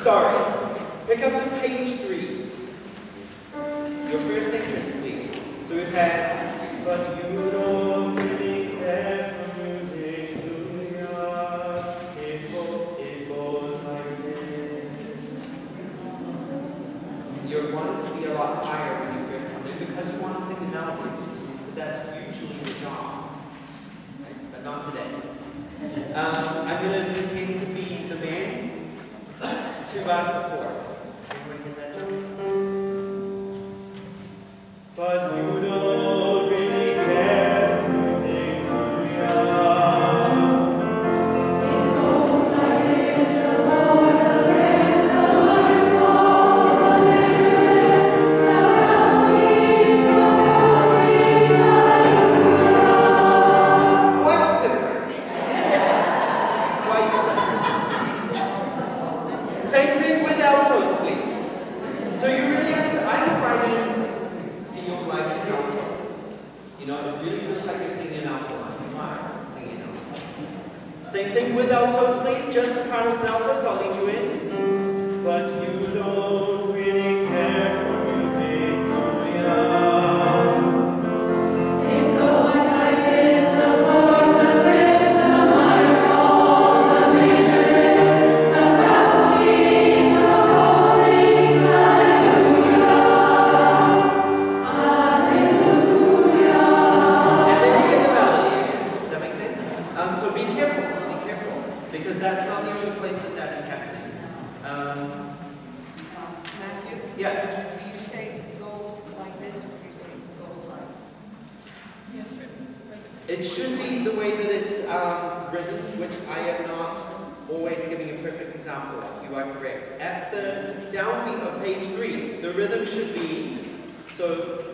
Sorry. Pick up to page 3. Your first entrance, please. So we've had, but you don't really care for music, do ya? It goes like this. You want it to be a lot higher when you first come in because you want to sing the melody. Because that's usually your job. Right? But not today. I'm going to pretend to be the man 2 bars before. Everybody get that down? But you don't really care for music, do ya? It goes like this, the Lord, the wind, the waterfall, the measuring, the melody, the music, hallelujah. Quite different. Quite different. Same thing with altos, please. So you really have to, I'm writing feels like an alto. You know, it really feels like you're singing an alto line. Come on, singing an alto. Same thing with altos, please. Just sopranos and altos, I'll lead you in. But you don't really care for music, do ya? It goes like this, the fourth, the fifth, the minor fall, the major, the baffling, the pulsing, hallelujah, hallelujah. And then you get the melody again. Does that make sense? So be careful, because that's not the only place that that is happening. It should be the way that it's written, which I am not always giving a perfect example of. You are correct. At the downbeat of page 3, the rhythm should be, so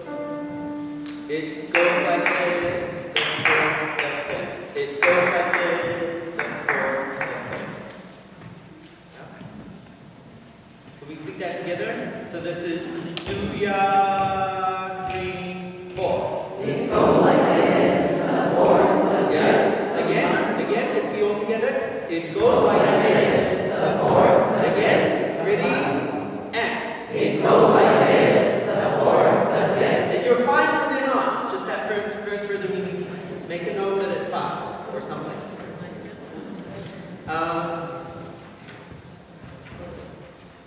it goes like this, the 4th, the 5th. It goes like this, the 4th, the 5th. Can we speak that together? So this is 2, ya, 3, 4. It goes like this, the 4th, the 5th. Yeah. Again, let's be all together. It goes like this, the 4th, again. Ready? And. It goes like this, the 4th, the 5th. And you're fine from then on. It's just that first rhythm you need to make a note that it's fast or something.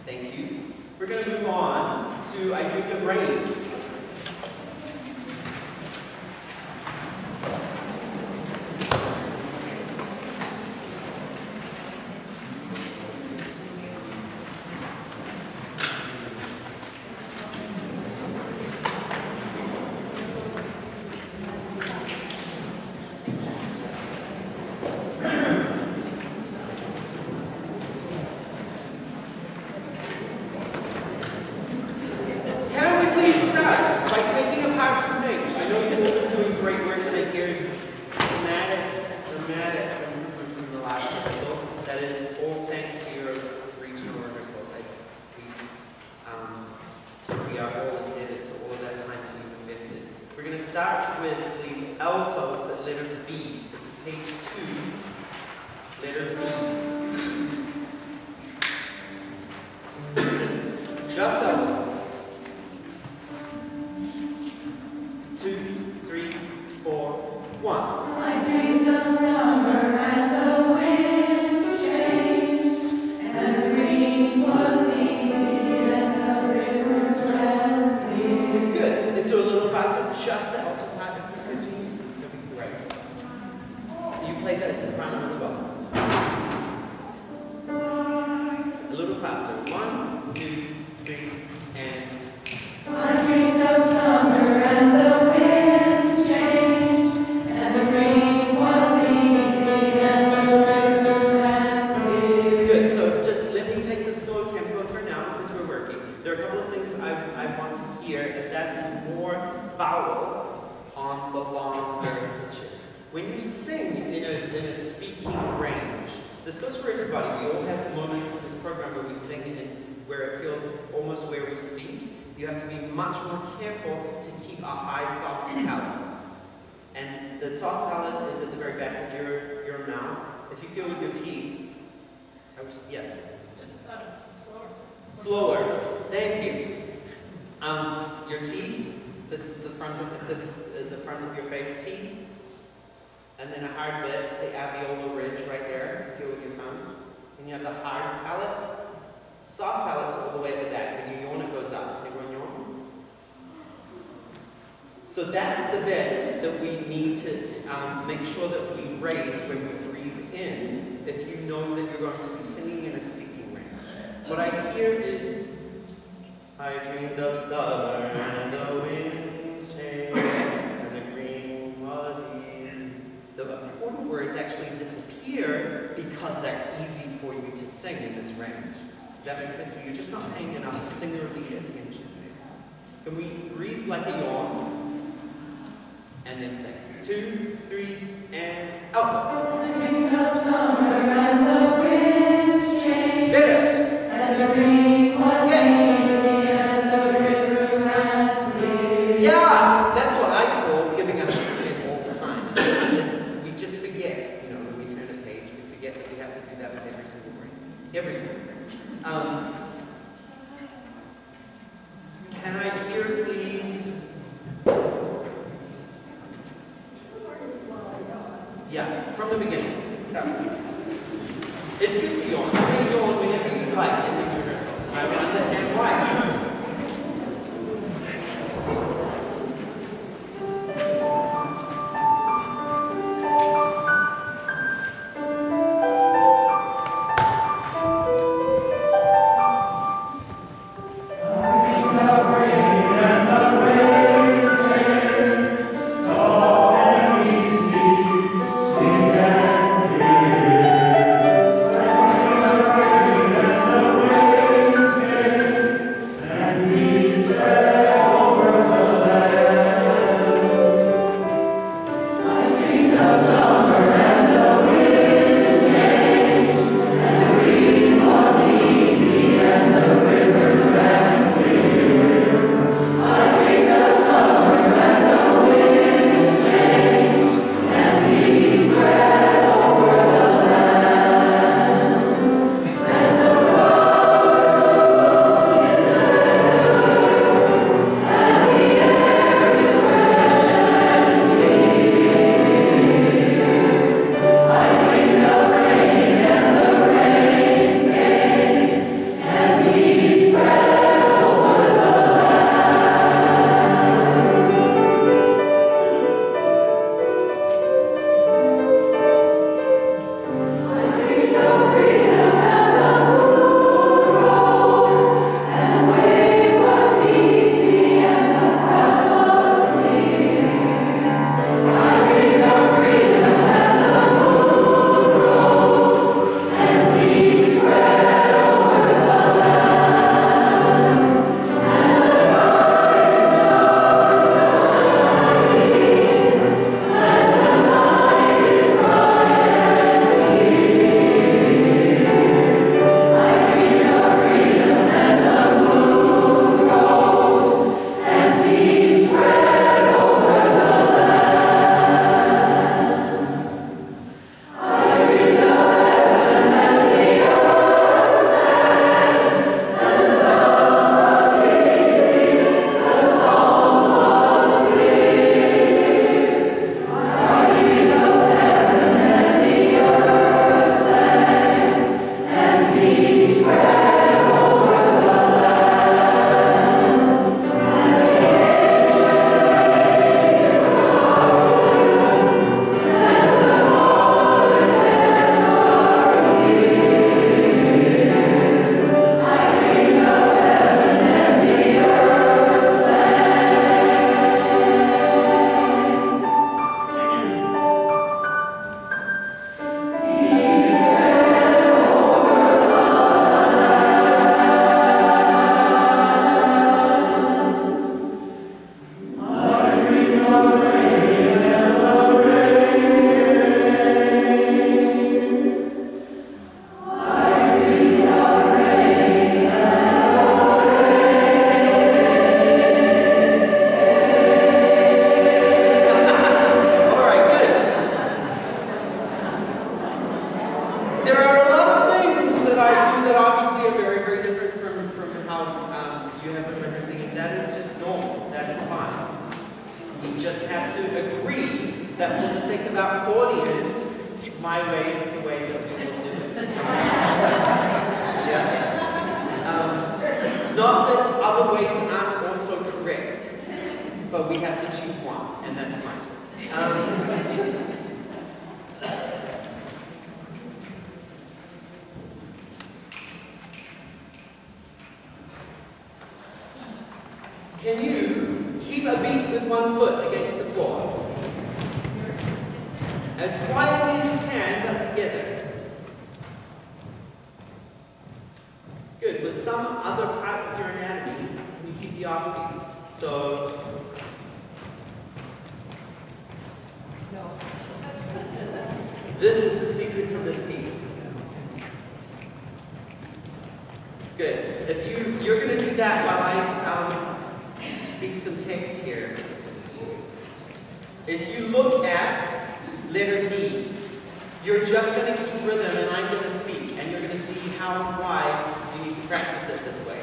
Thank you. We're going to move on to I Dreamed of Rain. From the last rehearsal. That is all thanks to your regional rehearsals. We are all indebted to all of that time that you've invested. We're going to start with, please, altos at letter B. This is page 2, letter B. Just altos. 2, 3, 4, 1. I dreamed of summer and the winds changed, and the green was easy and the rivers ran clear. Good. Let's do a little faster. Just the alto part of the G. That'd be great. You play that soprano as well. A little faster. 1, 2, 3, and. I dreamed of summer and the winds changed, and the green was easy and the rivers ran clear. Good. So just let me take the slow tempo for now because we're working. There are a couple of things I want to hear, and that is more vowel on the longer pitches. When you sing in a speaking range, this goes for everybody. We all have moments in this program where we sing in where it feels almost where we speak. You have to be much more careful to keep a high, soft palate. And the soft palate is at the very back of your mouth. If you feel with your teeth, yes? Slower. Thank you. Your teeth, this is the front of the front of your face, teeth. And then a hard bit, the alveolar ridge right there, feel with your tongue. And you have the hard palate. Soft palate's all the way at the back. When you yawn, it goes up. Everyone yawn? So that's the bit that we need to make sure that we raise when we breathe in, if you know that you're going to be singing in a speaking range. What I hear is, I dreamed of summer and the winds changed and the green was easy. The important words actually disappear because they're easy for you to sing in this range. Does that make sense? So you're just not paying enough singerly attention. Can we breathe like a yawn? And then sing. 2, 3, and altos. I dreamed of summer and the winds changed. Better. And the green was easy and the rivers ran clear. Yeah, that's what I call giving 100% all the time. We just forget, when we turn a page, we forget that we have to do that with every single word. Every single word. Can I hear, please? Yeah, from the beginning. Start. It's good to yawn. You may yawn whenever you like in these rehearsals. I would understand why. Easy our audience, my way is the way that we will do it. Yeah. Not that other ways aren't also correct, but we have to choose one, and that's mine. Can you keep a beat with one foot against the floor? As quietly as you can, but together. Good. With some other part of your anatomy, you keep the offbeat. So, this is the secret to this piece. Good. If you're going to do that while I speak some text here. If you look at letter D, you're just going to keep rhythm and I'm going to speak, and you're going to see how and why you need to practice it this way.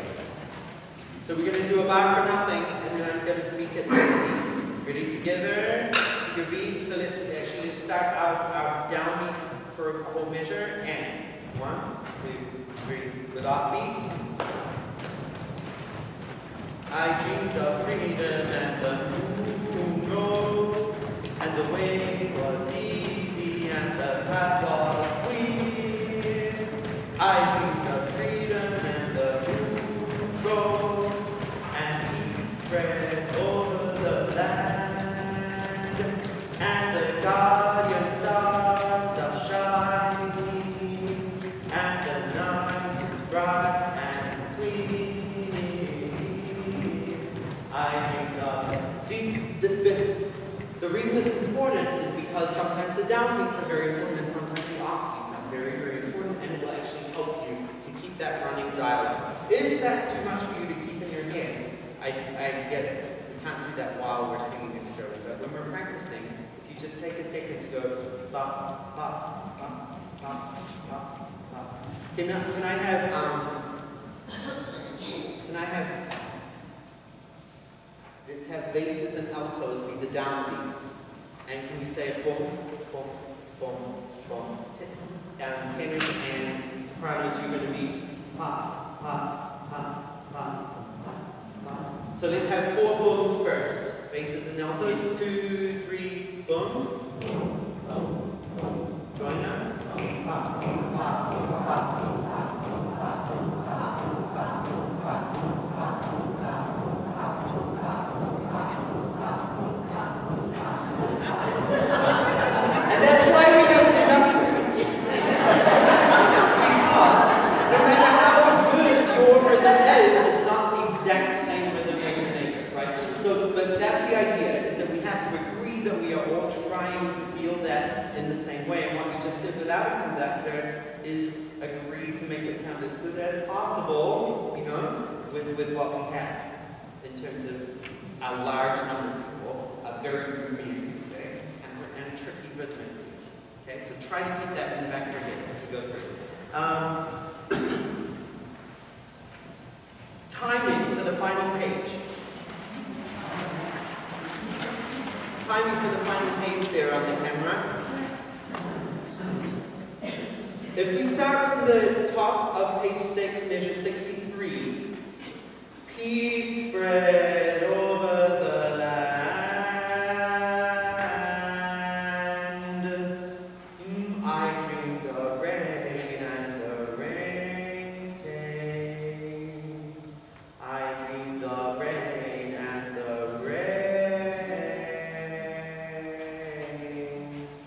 So we're going to do a bar for nothing, and then I'm going to speak at letter D. Ready together? Keep your beat. So let's start our downbeat for a whole measure. And 1, 2, 3, with offbeat. I dreamed of freedom and the moon rose, and the way was easy and the path was clear. I dreamed of freedom and the moon rose, and peace spread over the land, and the guardian stars are shining, and the night is bright and clear. See, the reason it's important is because sometimes the downbeats are very important and sometimes the offbeats are very, very important, and it will actually help you to keep that running dialogue. If that's too much for you to keep in your head, I get it. We can't do that while we're singing necessarily, but when we're practicing, if you just take a second to go ba, ba, ba, ba, ba, ba. Can I have let's have basses and altos be the downbeats. And can you say boom, boom, boom, boom? Tenors and sopranos, you're going to be pa, pa, pa, pa, pa, pa. So let's have 4 booms first. Basses and altos. 2, 3, boom. Join us. Pa, pa, pa, pa, pa. Without a conductor is agree to make it sound as good as possible, you know, with what we have in terms of a large number of people, a very roomy acoustic, and a tricky rhythmic piece. Okay, so try to keep that in the back of your head as we go through. Timing for the final page. Timing for the final page there on the camera. If we start from the top of page 6, measure 63, peace spread over the land. I dreamed of rain and the rains came. I dreamed of rain and the rains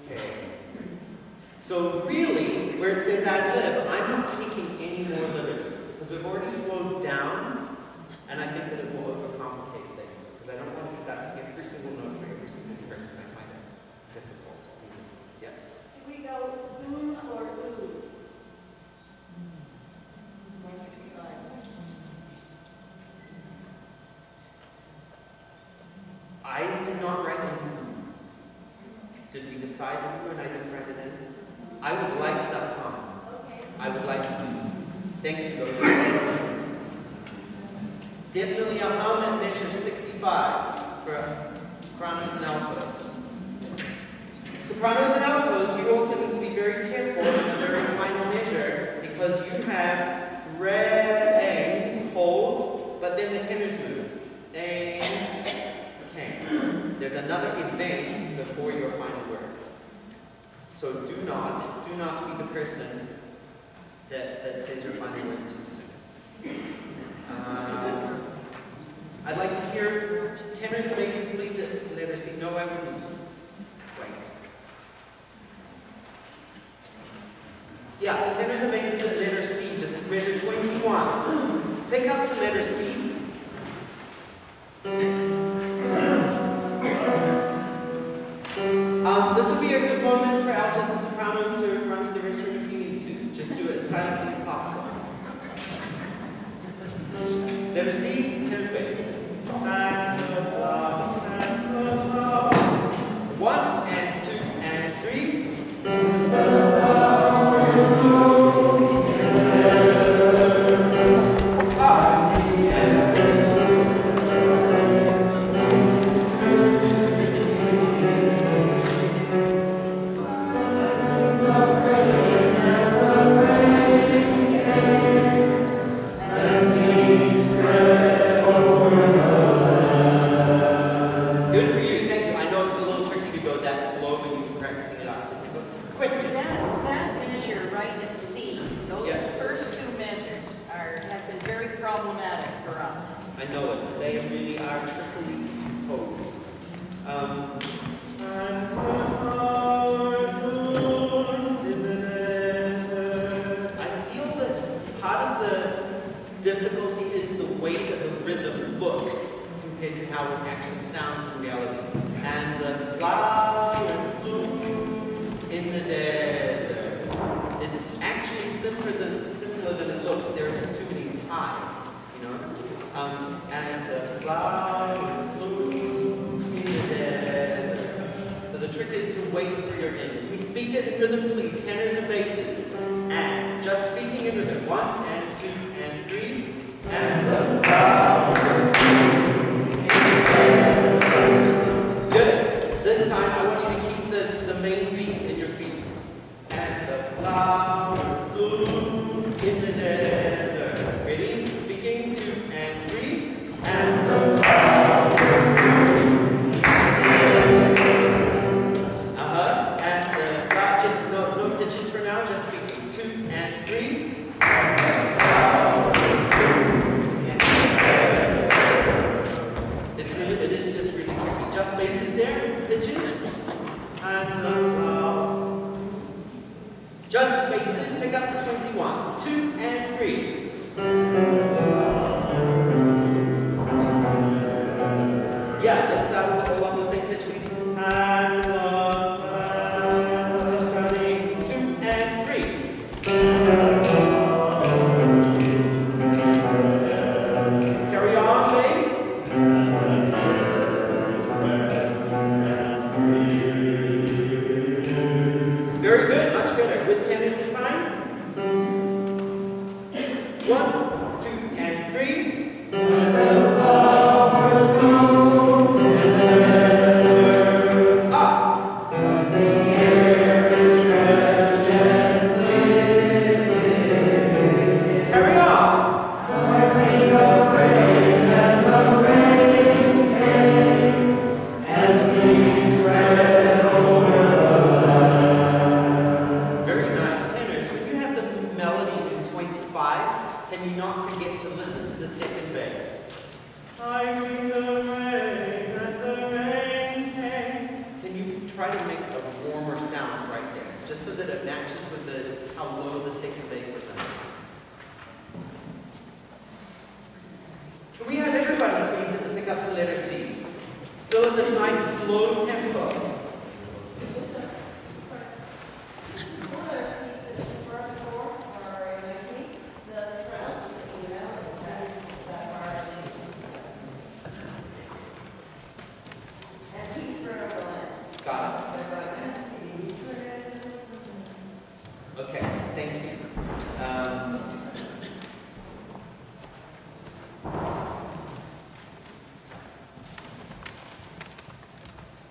came. So really, where it says ad lib, I'm not taking any more liberties because we've already slowed down, and I think that it will overcomplicate things because I don't want to get that to every single note for every single person. I find it difficult. Yes? Can we go or ooh? 165. I did not write in. Did we decide who and I didn't write it in? I would like that hum. Okay. I would like thank you. Definitely a hum at measure 65 for sopranos and altos. Sopranos and altos, you also need to be very careful in the very final measure because you have re-ains, hold, but then the tenors move. Ains. Okay. There's another event before your final word. So do not be the person that says your final word too soon. I'd like to hear tenors and basses, please, at letter C. No, I wouldn't. Right. Yeah, tenors and basses at letter C. This is measure 21. Pick up to letter C. This would be a good moment for altos and sopranos to run to the restroom if you need to. Just do it as silently as possible. Letter C, tenor bass. 1 and 2 and 3.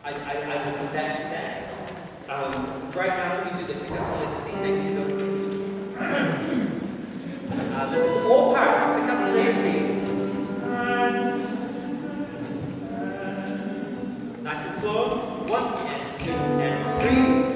I Right now, let me do the pickup to letter C. Thank you. This is all parts. Pickup to letter C. Nice and slow. 1 and 2 and 3.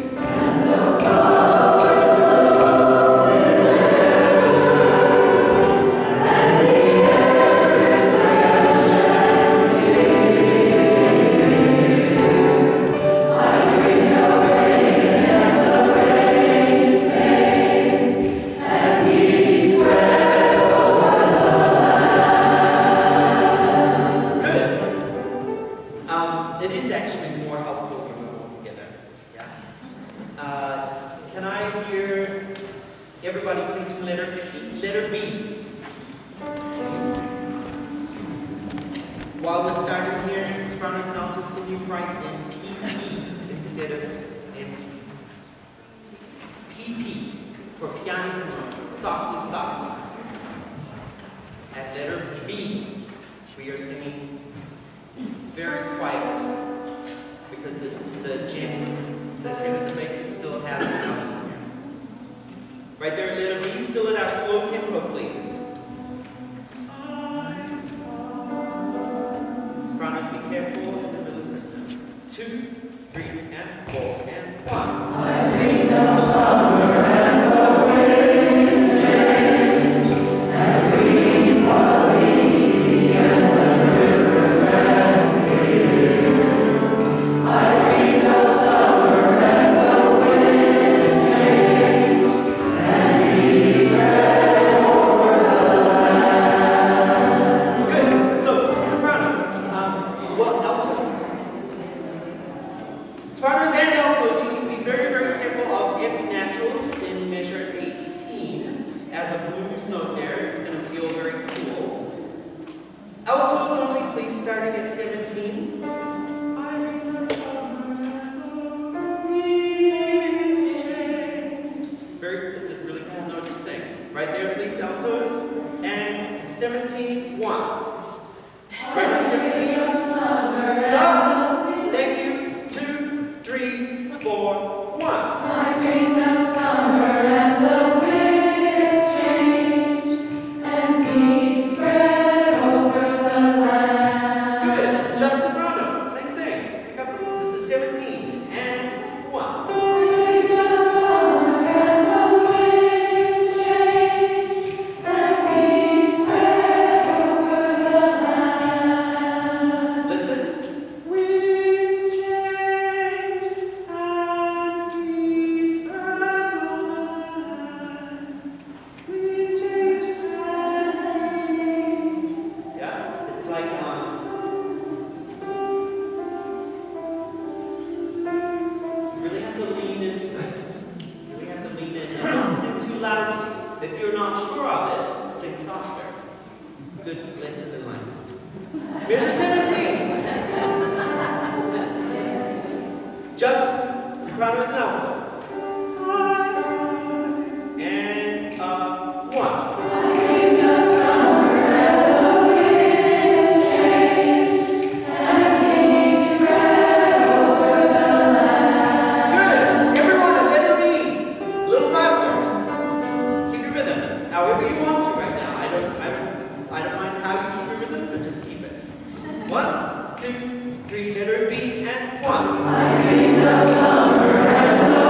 It is actually more helpful when we're all together. Yeah. Can I hear everybody please from letter B? While we're starting here, sopranos and altos, can you write in PP instead of MP? PP for pianissimo, softly, softly. At letter B, we are singing very quietly, because the gents, the tenors and basses still have it coming here. Right there at letter B, still at our slow tempo, please. Sopranos, be careful in the middle system. 2, 3, and 4, and 1. I bring the summer and the winds change, and green was easy and the rivers ran clear. I bring the summer and the winds change, and peace spread over the land. Good. So, sopranos. Well, altos. Sopranos and altos, you need to be very, very careful of F naturals in measure 18. As a blues note there, it's going to feel very cool. Altos only, please, starting at 17. It's a really cool note to sing. Right there, please, altos. And 17, 1. Right on 17. Stop. Thank you. 2, 3, 4, 1. I bring the summer and the winds change, and peace spread over the land. Good. Just sopranos. Same thing. Pick up. This is 17. And 1. I bring the summer and the winds change, and peace spread over the land. Listen. Winds change, and peace spread over the land. Winds change, and peace. Yeah. It's like, you really have to lean into it. You really have to lean in and not sing too loudly. If you're not sure of it, sing softer. Good lesson in life. Measure 17. Just sopranos and altos. And 1. I bring the summer and the winds change, and peace spread over the land. Good. Everyone at letter B. A little faster. Keep your rhythm. However you want to right now. I don't mind how you keep your rhythm, but just keep it. 1, 2, 3, letter B, and 1. I bring the summer and the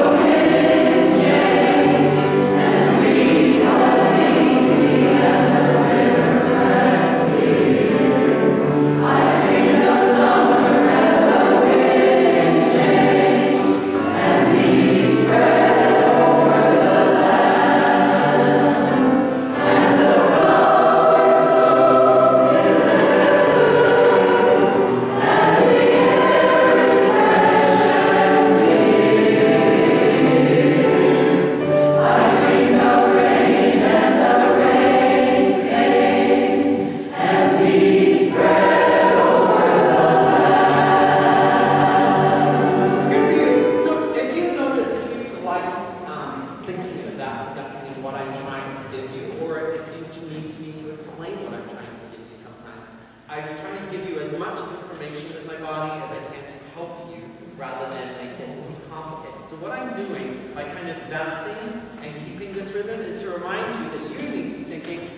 So what I'm doing by kind of bouncing and keeping this rhythm is to remind you that you need to be thinking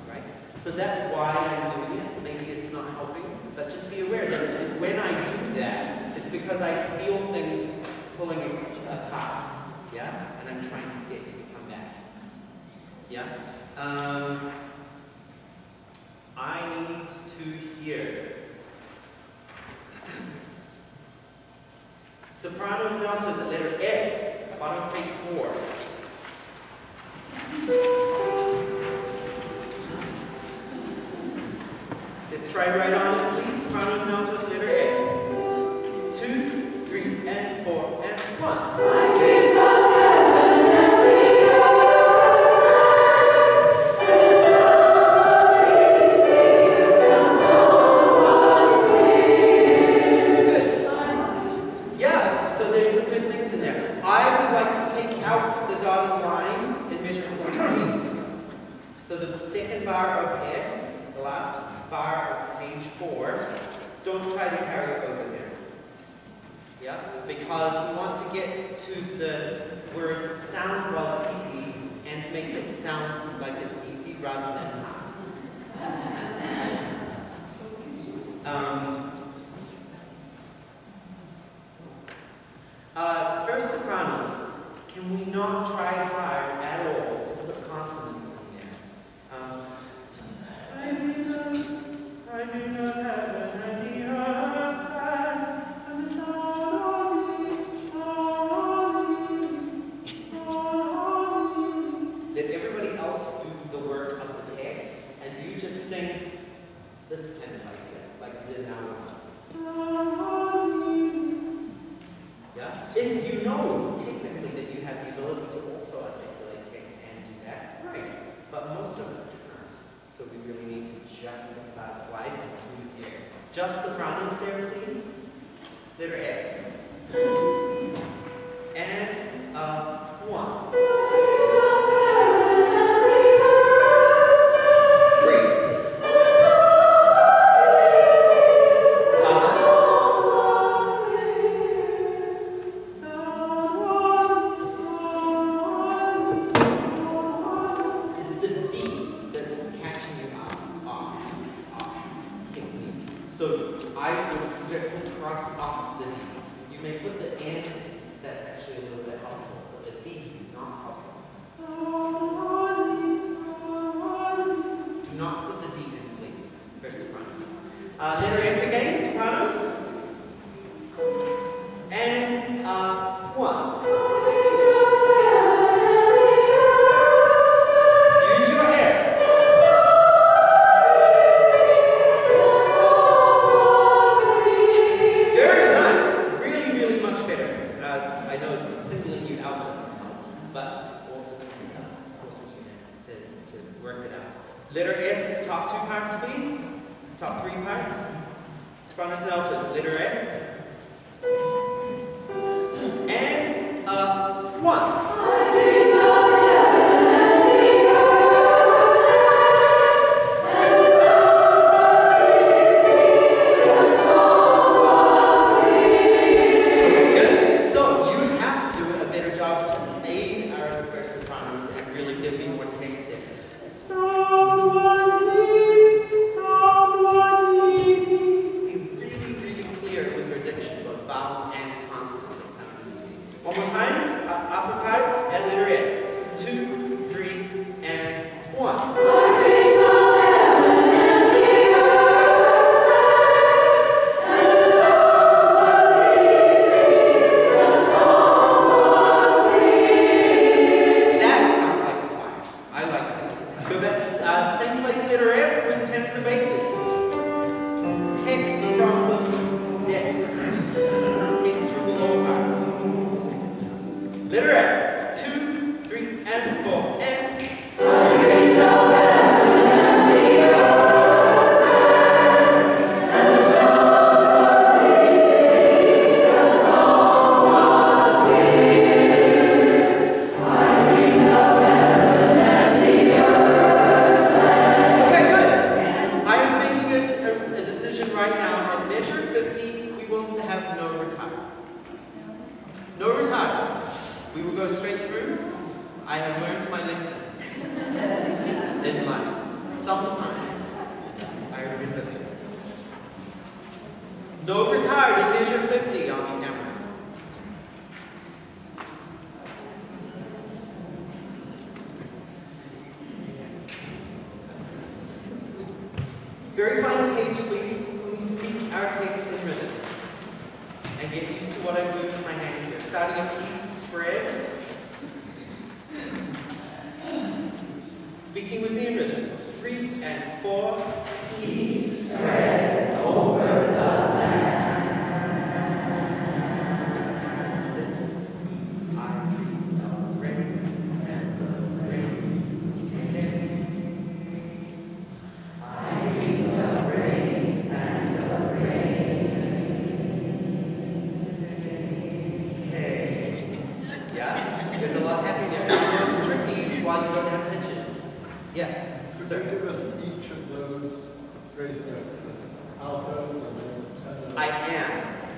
right? So that's why I'm doing it. Maybe it's not helping, but just be aware that when I do that, it's because I feel things pulling apart. Yeah? And I'm trying to get you to come back. Yeah? I need to hear sopranos and altos at letter F, bottom of page 4. Let's try right on it, please. Sopranos and altos, letter F. 2, 3, and 4, and 1. I dream of heaven and the earth, and the sun was easy, the soul was clear. Good. Yeah, so there's some good things in there. I would like to take out the dotted line in measure 48. So the second bar of F, the last bar of page 4, don't try to carry it over there. Yeah? Because we want to get to the words that sound was easy and make it sound like it's easy rather than first sopranos, can we not try hard at all to put consonants in there? I may not have an idea side, and the sound let everybody else do the work of the text, and you just sing this kind of idea, like it is now with us. Yeah? If you know technically that you have the ability to also articulate text and do that, right. But most of us can't. So we really need to just think about a slide and smooth the air. Just sopranos there, please. Letter F. And 1. Great. It's the D that's catching you off. Technique. So I would circle cross off the D. You may put the N, that's actually a little bit helpful, but the D is not helpful. Do not put the D in, please, for sopranos. Letter F again, sopranos. And 1. Use your air. Very nice. Really, really much better. I know singling you out doesn't help, but also forces you to work it out. Letter F, top 2 parts, please. Top 3 parts. Sopranos and altos. Letter F. And 1. I dream of heaven and the earth, and the sun was easy, the soul was clear. Good. So you have to do a better job to aid our first sopranos and really give me more text there. Sound was easy, sound was easy. Be really, really clear with your diction, both vowels and consonants. It sounds easy. One more time. Upper parts and letter F. 2, 3, and 1. I dream of heaven and the earth, and the sun was easy, the soul was clear. That sounds like a choir. I like that. Go back. Same place, letter F with tenors and basses. Text from the depths. Text from the lower parts. Letter F. 2, 3, and 4. And I dream of heaven and the earth, and the sun was easy, the soul was clear. I dream of heaven and the earth. in life. Sometimes I remember them. No retarded, measure 50 on the camera. Very final page, please. When we speak our text in rhythm. And get used to what I'm doing with my hands here. Starting a piece spread. Speaking with me in rhythm. 3 and 4. Peace spread over the land. I dream of rain and the rain came. I dream of rain and the rain came. Yeah? There's a lot happening there. It's tricky while you don't have pitches. Yes? Could you give us each of those grace notes? Altos and then I am.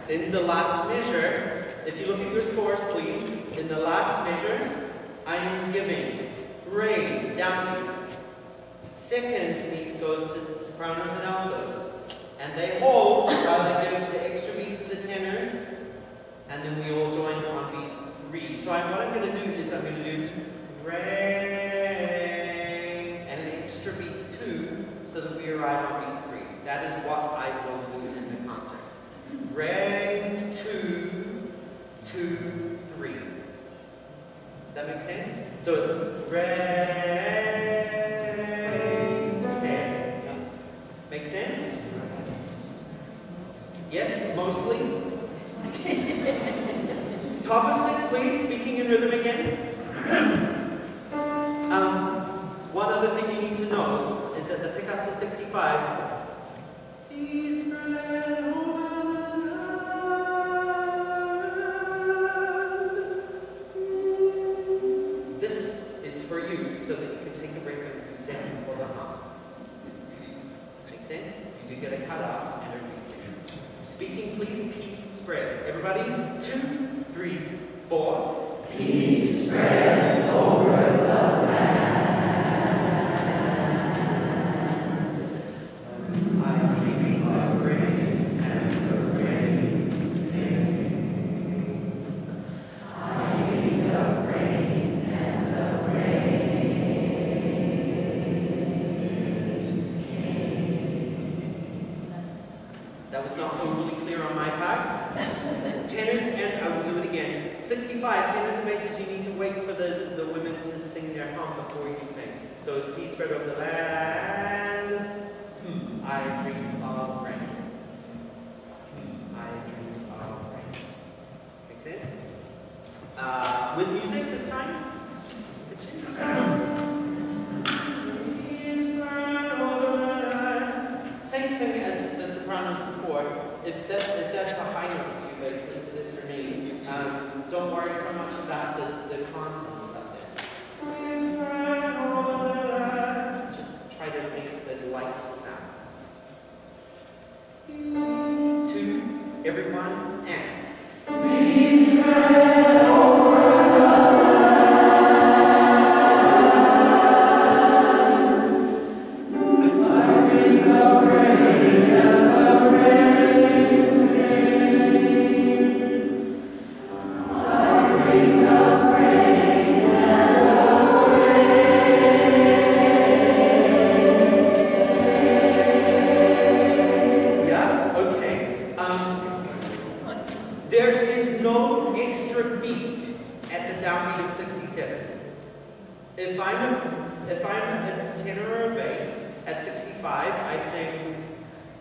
In the last measure, if you look at your scores, please, in the last measure, I am giving rains, downbeat. Second beat goes to sopranos and altos. And they hold while they give the extra beat to the tenors, and then we all join on beat 3. So what I'm going to do is I'm going to do rains and an extra beat 2 so that we arrive on beat 3. That is what I will do in the concert. Rains 2, 2, 3. Does that make sense? So it's rains 10. Make sense? Yes, mostly. Top of 6, please. Speaking in rhythm again. One other thing you need to know is that the pickup to 65. Peace spread over the land. This is for you, so that you can take a break and reset for the hum. Make sense? You do get a cutoff and a reset. Speaking, please. Peace spread. Everybody, 2, 3, 4. Peace spread over the land. I'm dreaming of rain and the rain came. I dream of rain and the rain came. That was not overly clear on my part. Tenors, and I will do it again. 65, tenors and basses, you need to wait for the women to sing their hum before you sing. So peace spread over the land. I dream of rain. I dream of rain. Make sense? With music this time? Peace spread over the land. Same thing as the sopranos before. If that's a high note for you basses, it is for me. Don't worry so much about the consonants up there. Just try to make it light to sound. 2, everyone, and. Peace spread over the There is no extra beat at the downbeat of 67. If I'm a tenor or a bass at 65, I sing,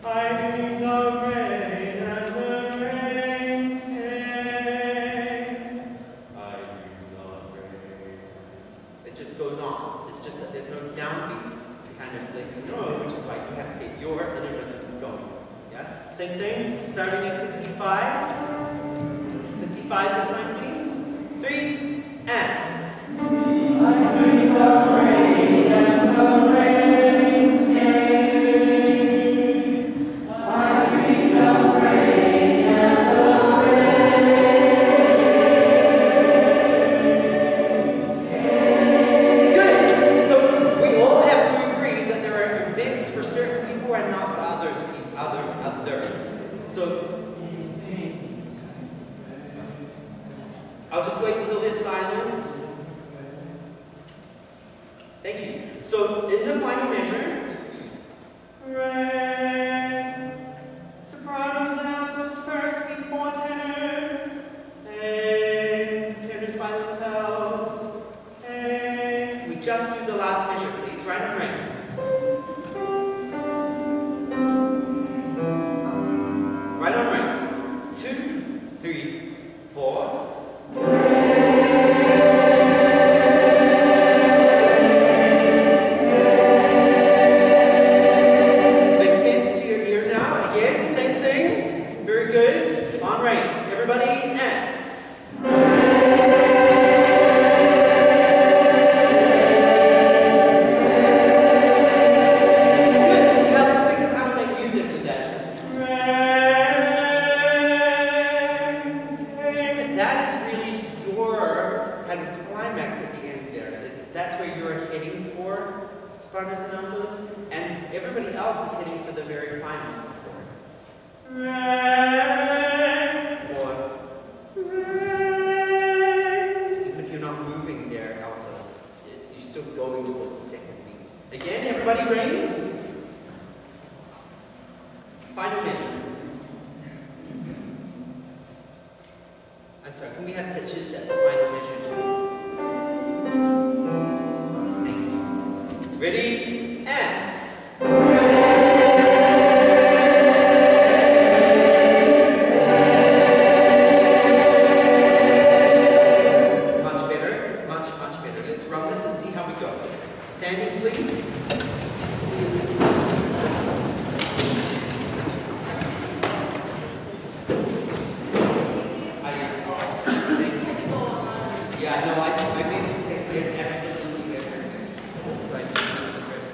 I dreamed of rain and the rain came. I dreamed of rain. It just goes on. It's just that there's no downbeat to kind of let you know, which is why you have to get your inner rhythm going. Yeah? Same thing, starting at 65. 65 this time, please. 3, and. I dreamed of rain and the rain came. I dreamed of rain and the rain came. Good. So we all have to the final measure. Res. Sopranos and altos first before tenors. And tenors by themselves. And we just do the last measure, please. Right on rings. Right on rings. 2, 3, 4. Makes sense to your ear now. Again, same thing. Very good. On rings. Everybody, and. That's where you're hitting for sopranos and altos, and everybody else is hitting for the very final chord. Or even if you're not moving there, altos, you're still going towards the second beat. Again, everybody reigns. Final measure. I'm sorry, can we have pitches at the final measure too? Ready, and. Much better, much better. Let's run this and see how we go. Standing, please. Yeah, no, I meant to take it absolutely different. So I think this is the first.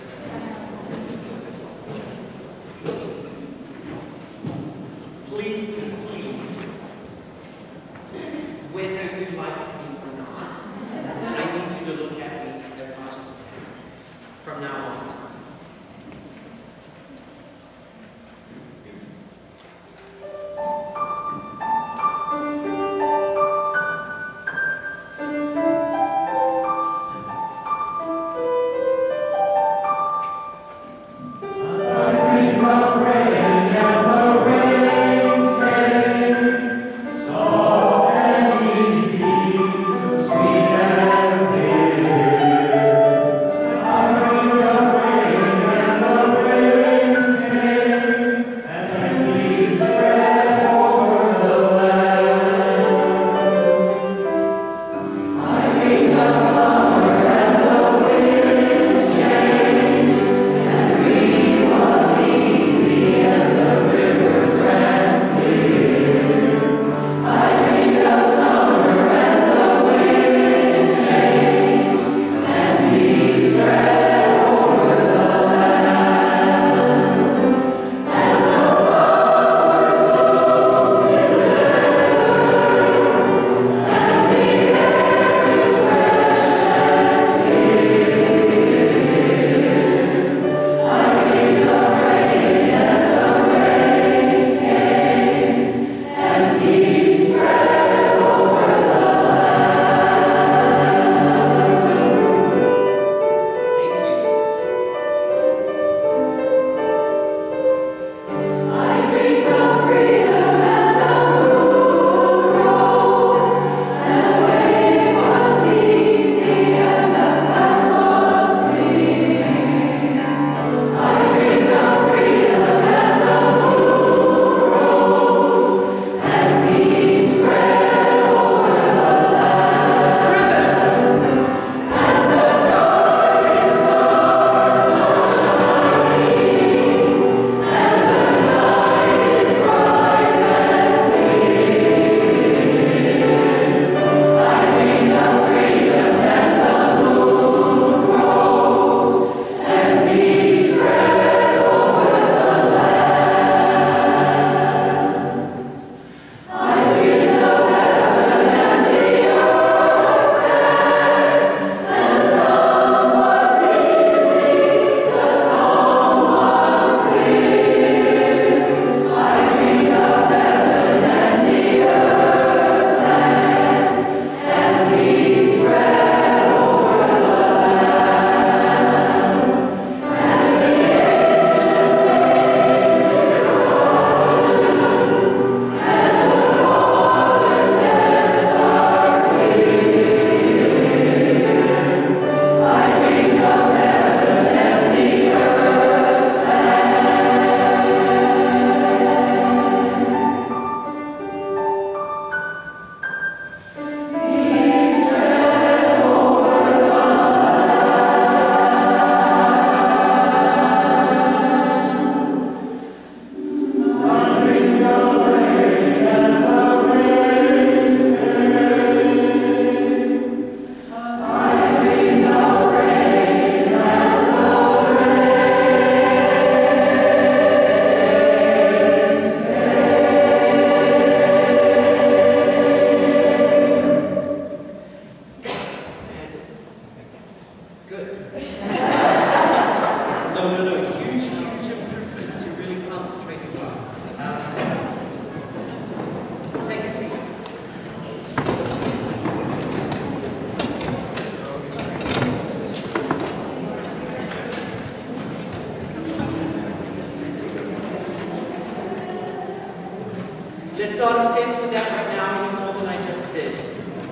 Let's not obsess with that right now any more than I just did.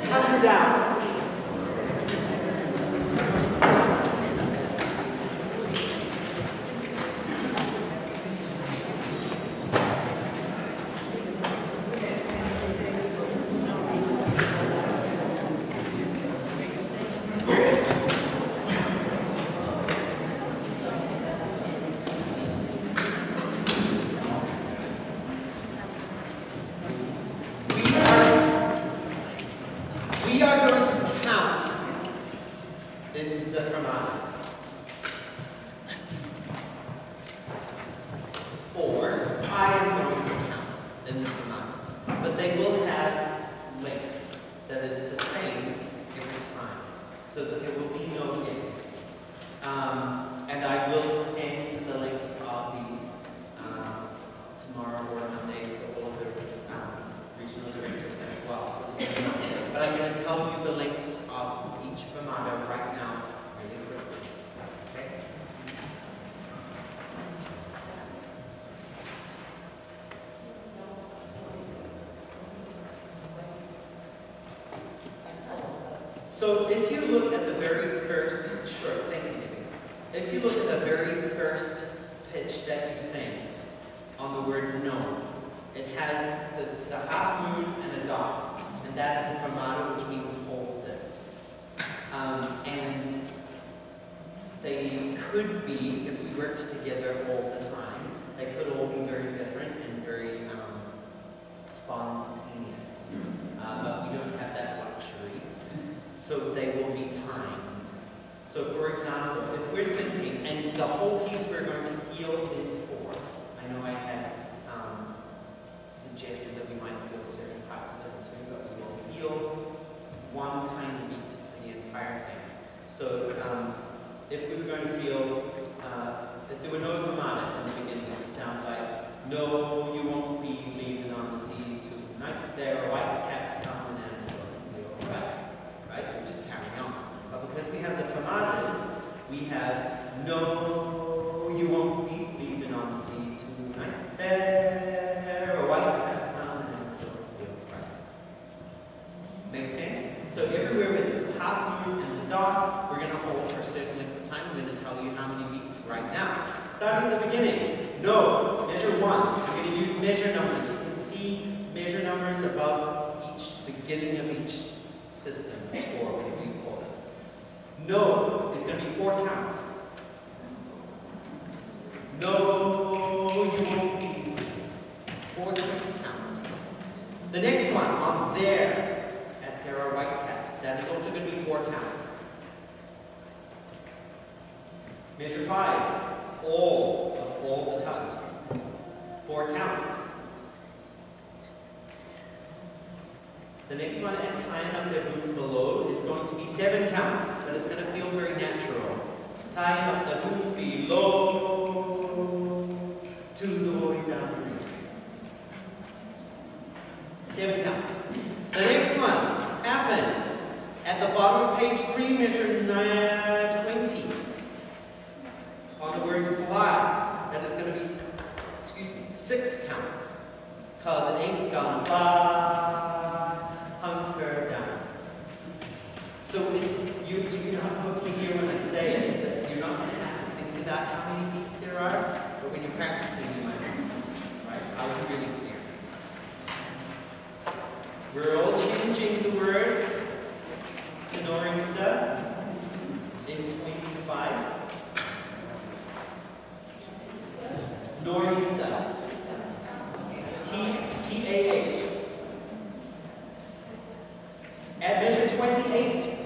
Hunker down. We are going to count in the fermatas. Or I am going to count in the fermatas. But they will have length that is the same every time, so that there will be no guessing. And I will send the links of these tomorrow or Monday to all the regional directors as well. So that you know. But I'm going to tell you the lengths of each fermata right now, really quickly. Okay? So if you look at the very first, if you look at the very first pitch that you sing on the word no, it has the half moon and a dot. And that is a fermata, which means hold this. And they could be, if we worked together all the time, they could all be very different and very spontaneous. But we don't have that luxury. So they will be timed. So for example, if we're thinking, and the whole piece we're going to feel in 4. I know I had suggested that we might feel certain parts of it too, but we will feel one kind of beat for the entire thing. So if we were going to feel, if there were no fermata in the beginning, it would sound like, no, you won't be leaving on the sea tonight. There are white caps coming and you'll be all right. Right? We just carry on. But because we have the fermatas, we have, no, you won't be leaving on the sea tonight. There are white caps coming and you'll be all right. Make sense? So everywhere where there's the half moon and the dot, we're going to hold for a certain length of time. I'm going to tell you how many beats right now. Starting at the beginning. No. Measure 1. We're going to use measure numbers. You can see measure numbers above each beginning of each system, score, whatever you call it. No is going to be 4 counts. No, you won't be. 4 different counts. The next one, on there are white caps. That is also going to be 4 counts. Measure 5. All the tugs. 4 counts. The next one, and tying up their boots below, is going to be 7 counts, but it's going to feel very natural. Tying up the boots below to the horizontal. 7 counts. The next one happens at the bottom of page 3, measure 20. On the word fly, that is going to be, 6 counts. Cause it ain't gonna fly, hunker down. So you hopefully hear when I say it, that you're not going to have to think about how many beats there are, but when you're practicing, you might know. Right? I'll be really clear. We're all changing the words to Norista in 25. Norista. T-A-H. At measure 28,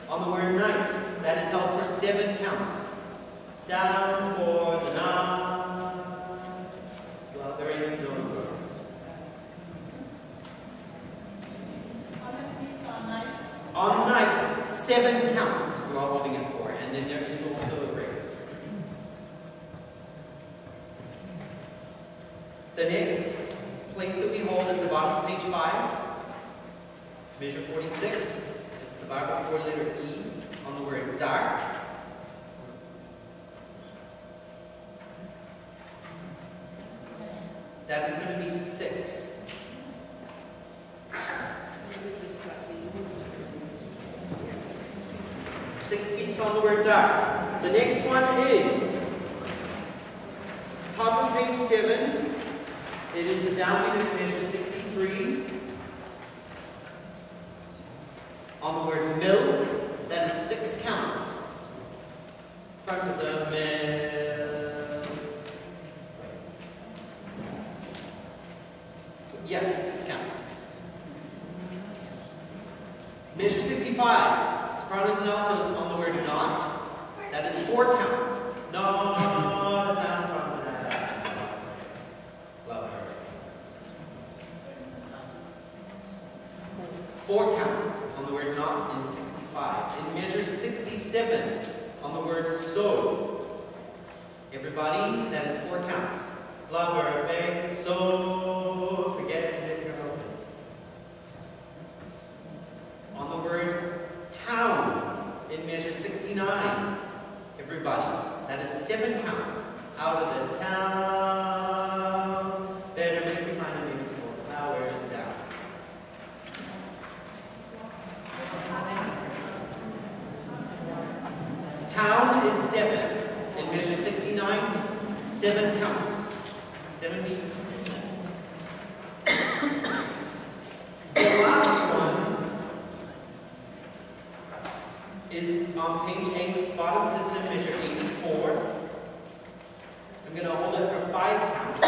on the word night, that is held for 7 counts. Down for the night. So there ain't no more. On night, 7 counts we're all holding it for, and then there is also a rest. The next place that we hold is the bottom of page 5, measure 46. It's the bar before letter E on the word dark. That is going to be 6. dark. The next one is top of page 7. It is the downbeat of measure 63. On the word mill, that is 6 counts. Front of the mill. Yes, 6 counts. Measure 65. Sopranos and altos on the word not. That is 4 counts. Not a sound from that. Lower. 4 counts on the word not in 65. In measure 67 on the word so. Everybody, that is 4 counts. Lower, bang, so. Forget it if you're open. On the word town in measure 69. Everybody, that is 7 counts. Out of this town. Better make me find a maybe more flowers down. Town is 7. In measure 69, 7 counts. 7 beats. The last one is on page 8, bottom system, measure 84. I'm going to hold it for 5 counts.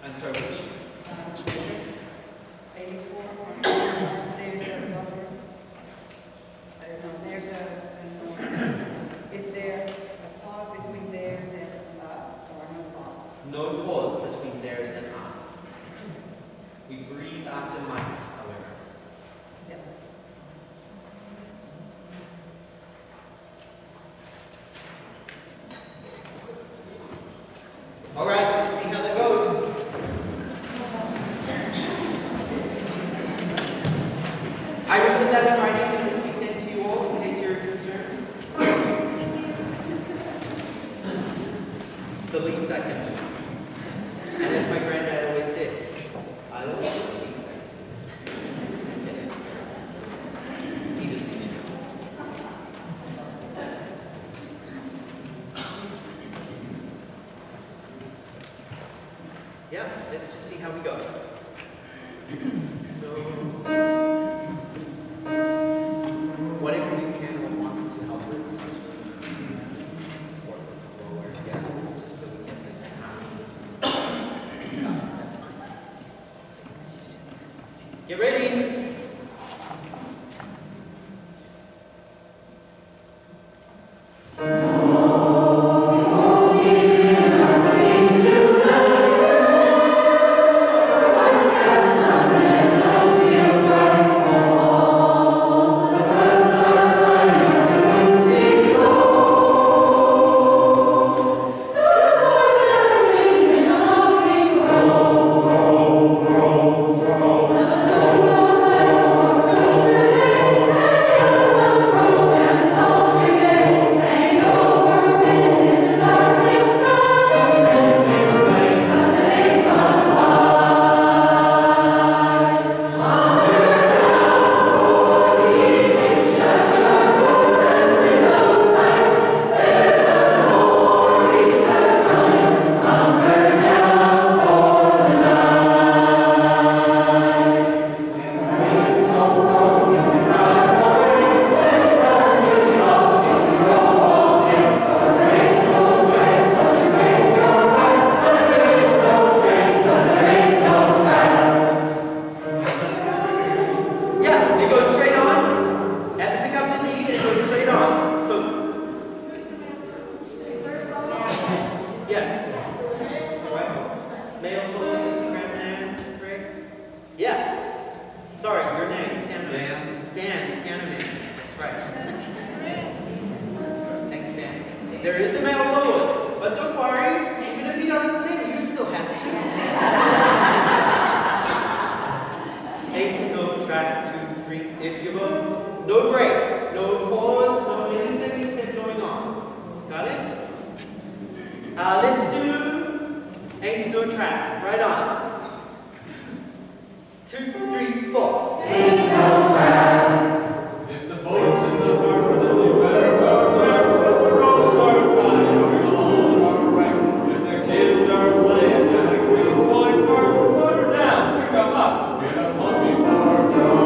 I'm sorry, which? 84. Is there a pause between theirs and, or no pause? No pause between theirs and aft. We breathe after might, however. Yep. All right, let's see how that goes. I will put that in writing and it will be sent to you all in case you're concerned. It's the least I can do. And as my granddad always says, I always do the least I can do. He didn't mean it. Yeah, let's just see how we go. Whatever you can or wants to help with, especially support the lower, yeah, just so we get the yeah, that's fine. Get ready. There is a male soloist, but don't worry, even if he doesn't sing, you still have to. 8, no track, 2, 3, if you vote. No break, no pause, no anything except going on. Got it? Let's do 8, no track, right on it. 2, 3, 4. Ain't no track. If the boat's in the harbor, then you better go check. But the ropes are tied or you'll hold our wreck. If the kids are playing at a green white park, put her down, pick 'em up, get up on before dawn.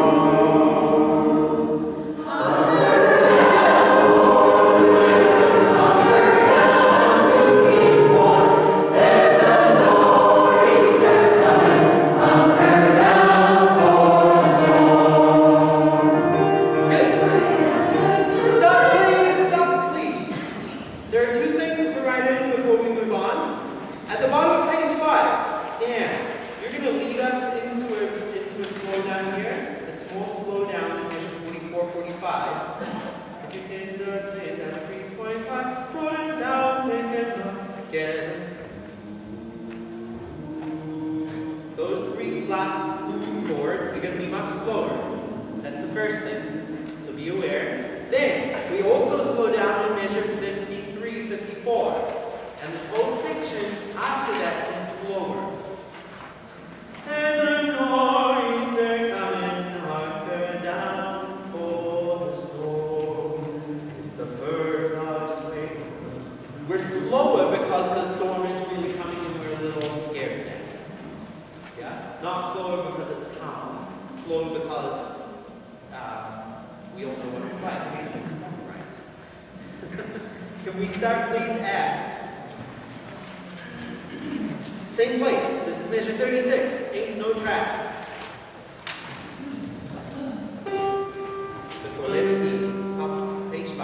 Those 3 last chords are going to be much slower. That's the first thing, so be aware. Then, we also slow down and measure 53, 54. And this whole section after that is slower. There's a noise coming, harker down for the storm. The firs are swaying. We're slower because the storm is really coming and we're a little scared now. Yeah? Not slower because it's calm. Slow because we all know what it's like. Right? Can we start please at same place? This is measure 36. 8, no track. Before letter D, top page 5.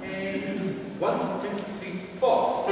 And 1, 2, 3, 4.